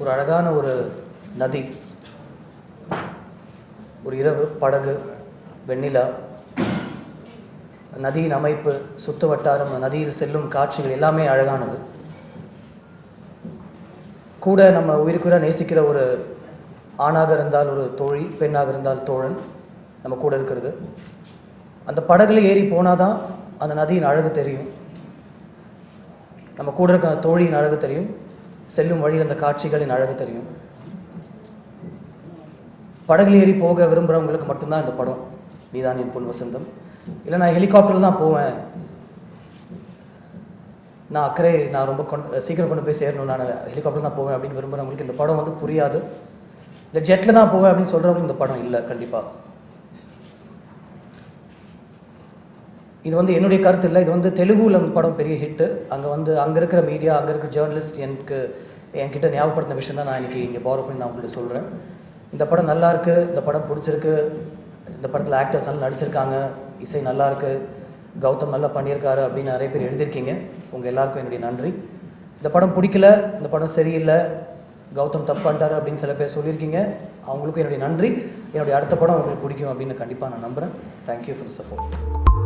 ஒரு அழகான ஒரு நதி, ஒரு இரவு, படகு, வெண்ணிலா, நதியின் அமைப்பு, சுற்று வட்டாரம், நதியில் செல்லும் காட்சிகள் எல்லாமே அழகானது. கூட நம்ம உயிருக்குயிராக நேசிக்கிற ஒரு ஆணாக இருந்தால் ஒரு தோழி, பெண்ணாக இருந்தால் தோழன் நம்ம கூட இருக்கிறது. அந்த படகுல ஏறி போனால் தான் அந்த நதியின் அழகு தெரியும், நம்ம கூட இருக்கிற தோழியின் அழகு தெரியும், செல்லும் வழியில் அந்த காட்சிகளின் அழகு தெரியும். படகுல ஏறி போக விரும்புகிறவங்களுக்கு மட்டும்தான் இந்த படம் நீதான் என் பொன் வசந்தம். இல்லை நான் ஹெலிகாப்டரில் தான் போவேன், நான் அக்கறை, நான் ரொம்ப சீக்கிரம் கொண்டு போய் சேரணும், நான் ஹெலிகாப்டர் தான் போவேன் அப்படின்னு விரும்புகிறவங்களுக்கு இந்த படம் வந்து புரியாது. இல்லை ஜெட்டில் தான் போவேன் அப்படின்னு சொல்கிறவங்களுக்கு இந்த படம் இல்லை கண்டிப்பாக. இது வந்து என்னுடைய கருத்து இல்லை, இது வந்து தெலுங்குல இந்த படம் பெரிய ஹிட்டு. அங்கே இருக்கிற மீடியா, அங்கே இருக்கிற ஜேர்னலிஸ்ட் என்கிட்ட ஞாபகப்படுத்தின விஷயம் தான் நான் இன்றைக்கி இங்கே பாரோ பண்ணி நான் உங்களுக்கு சொல்கிறேன். இந்த படம் நல்லாயிருக்கு, இந்த படம் பிடிச்சிருக்கு, இந்த படத்தில் ஆக்டர்ஸ் நல்லா நடிச்சிருக்காங்க, இசை நல்லாயிருக்கு, கௌதம் நல்லா பண்ணியிருக்காரு அப்படின்னு நிறைய பேர் எழுதியிருக்கீங்க. உங்கள் எல்லாருக்கும் என்னுடைய நன்றி. இந்த படம் பிடிக்கல, இந்த படம் சரியில்லை, கௌதம் தப்பு பண்ணிட்டாரு அப்படின்னு சில பேர் சொல்லியிருக்கீங்க, அவங்களுக்கும் என்னுடைய நன்றி. என்னுடைய அடுத்த படம் உங்களுக்கு பிடிக்கும் அப்படின்னு கண்டிப்பாக நான் நம்புகிறேன். Thank you for the support.